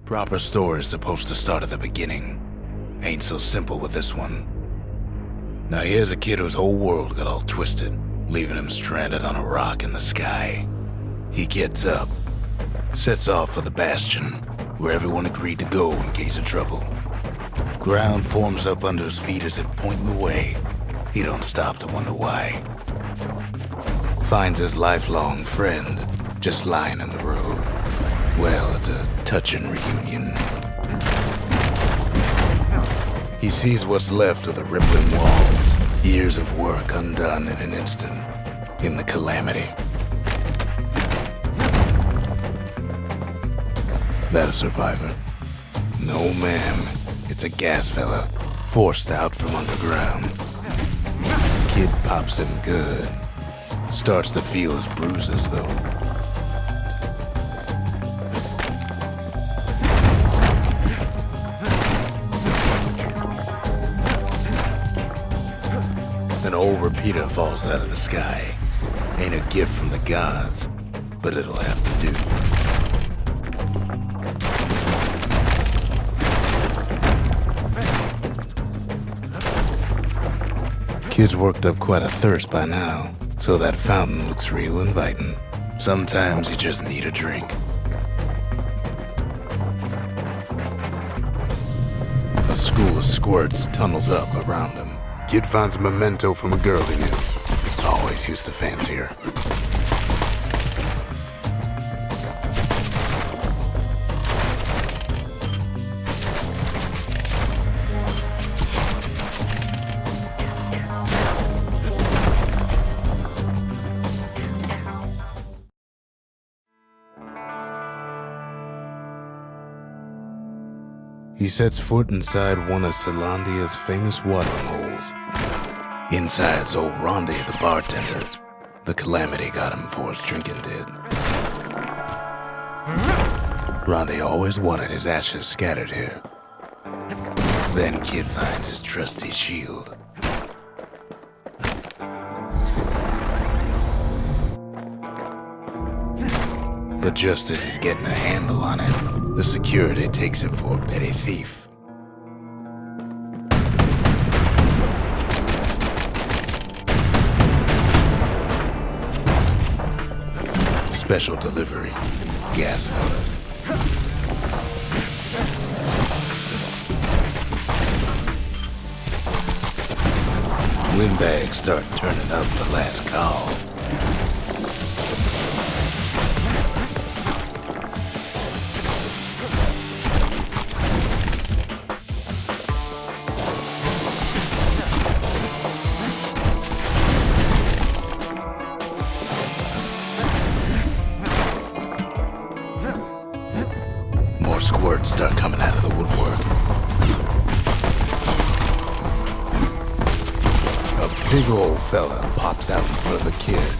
Proper story's supposed to start at the beginning. Ain't so simple with this one. Now here's a kid whose whole world got all twisted, leaving him stranded on a rock in the sky. He gets up, sets off for the Bastion, where everyone agreed to go in case of trouble. Ground forms up under his feet as it pointing the way. He don't stop to wonder why. Finds his lifelong friend just lying in the road. Well, it's a touching reunion. He sees what's left of the rippling walls, years of work undone in an instant, in the calamity. That a survivor? No, ma'am. It's a gas fella, forced out from underground. Kid pops him good. Starts to feel his bruises, though. An old repeater falls out of the sky. Ain't a gift from the gods, but it'll have to do. Kid's worked up quite a thirst by now, so that fountain looks real inviting. Sometimes you just need a drink. A school of squirts tunnels up around him. Kid finds a memento from a girl he knew. Always used to fancy her. He sets foot inside one of Celandia's famous watering holes. Inside's old Rondi, the bartender. The calamity got him before his drinking did. Rondi always wanted his ashes scattered here. Then Kid finds his trusty shield. But just as he's getting a handle on it, the security takes him for a petty thief. Special delivery, gas fellas. Windbags start turning up for last call. Squirts start coming out of the woodwork. A big old fella pops out in front of the kid.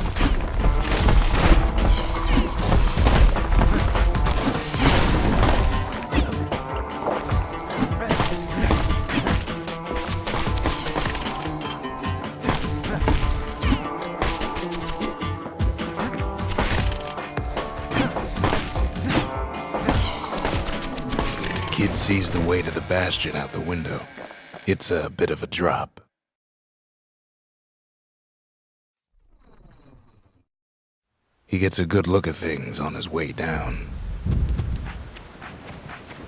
Kid sees the way to the Bastion out the window. It's a bit of a drop. He gets a good look at things on his way down.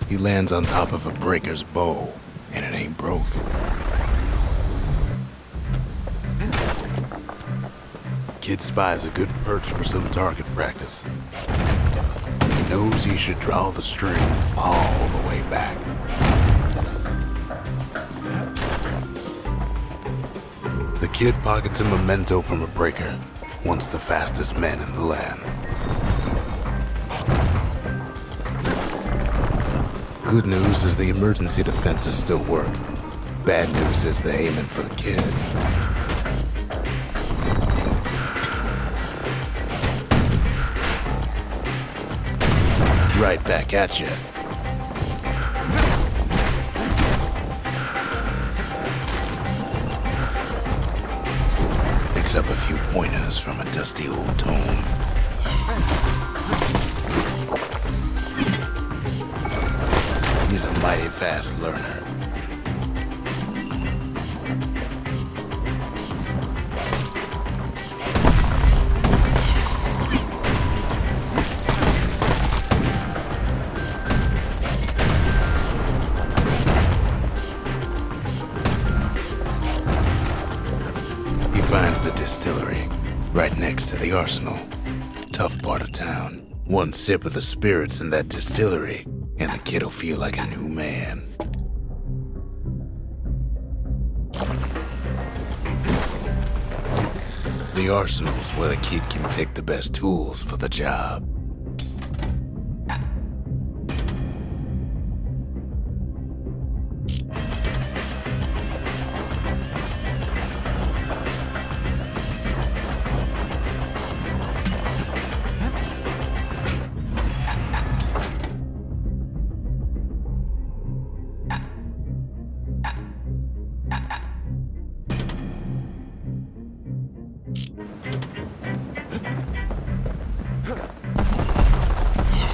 He lands on top of a breaker's bow, and it ain't broke. Kid spies a good perch for some target practice. He knows he should draw the string all the way back. The kid pockets a memento from a breaker, once the fastest men in the land. Good news is the emergency defenses still work. Bad news is they're aiming for the kid. Right back at you. Picks up a few pointers from a dusty old tome. he's a mighty fast learner. He finds the distillery right next to the arsenal. Tough part of town. One sip of the spirits in that distillery, and the kid'll feel like a new man. The arsenal's where the kid can pick the best tools for the job.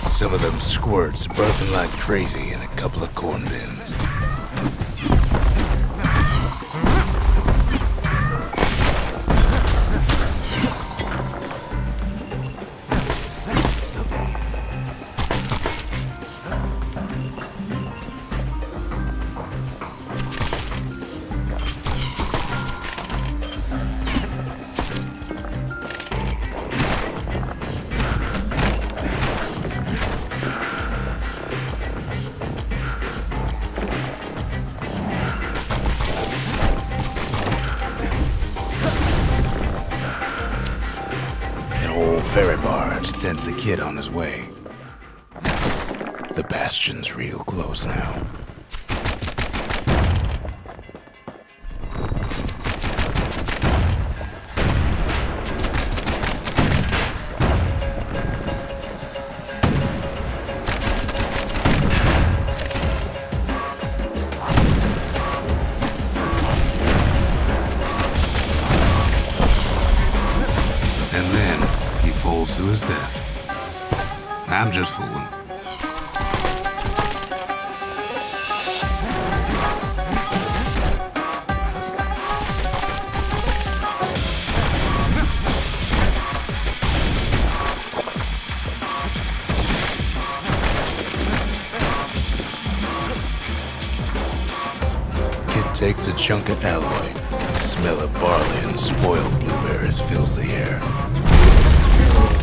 Some of them squirts birthing like crazy in a couple of corn bins. Ferry barge sends the kid on his way. The Bastion's real close now. And then he falls to his death. I'm just fooling. Kid takes a chunk of alloy. Smell of barley and spoiled blueberries fills the air.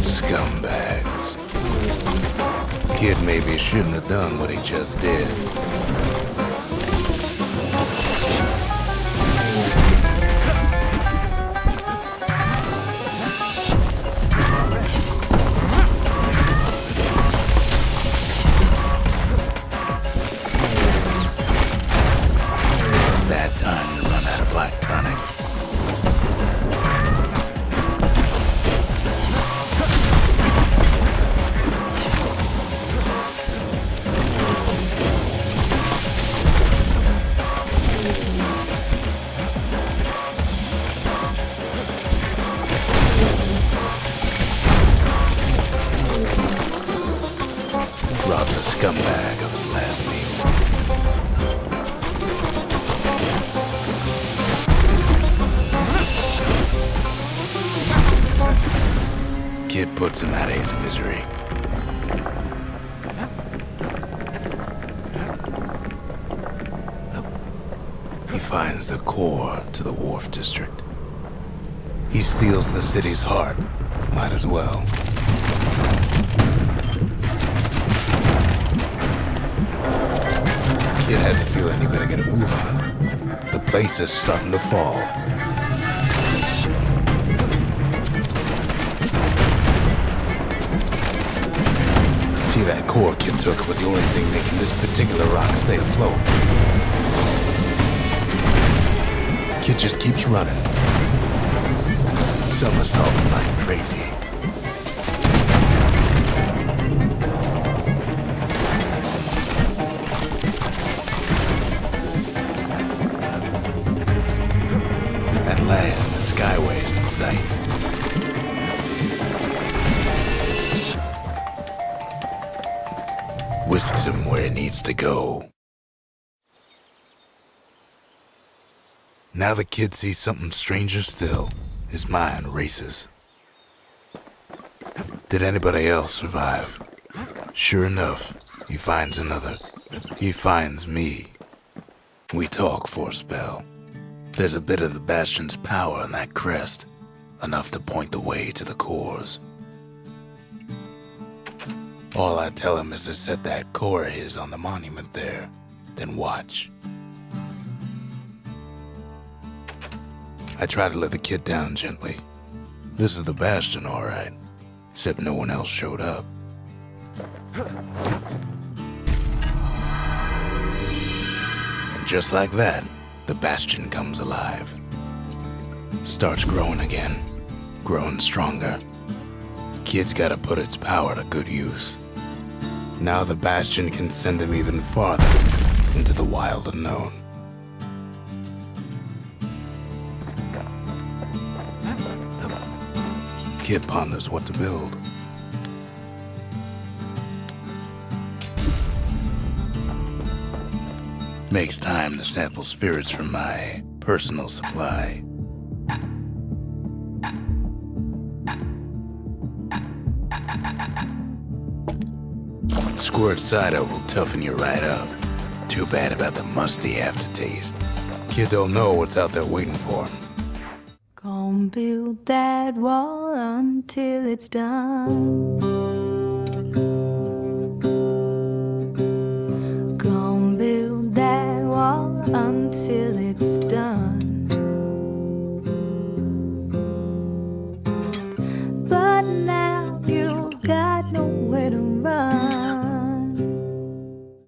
Scumbags. Kid maybe shouldn't have done what he just did. Bad time to run out of black tonic. Robs a scumbag of his last meal. Kid puts him out of his misery. He finds the core to the wharf district. He steals the city's heart. Might as well. Kid has a feeling he better get a move on. The place is starting to fall. See, that core Kid took was the only thing making this particular rock stay afloat. Kid just keeps running. Somersaulting like crazy. At last, the skyway's in sight. With whisks him where he needs to go. Now the kid sees something stranger still. His mind races. Did anybody else survive? Sure enough, he finds another. He finds me. We talk for a spell. There's a bit of the Bastion's power in that crest, enough to point the way to the cores. All I tell him is to set that core of his on the monument there, then watch. I try to let the kid down gently. This is the Bastion, all right, except no one else showed up. And just like that, the Bastion comes alive. Starts growing again, growing stronger. Kid's gotta put its power to good use. Now the Bastion can send him even farther into the wild unknown. Kid ponders what to build. Makes time to sample spirits from my personal supply. Squirt cider will toughen you right up. Too bad about the musty aftertaste. Kid don't know what's out there waiting for him. Gonna build that wall until it's done. Gonna build that wall until it's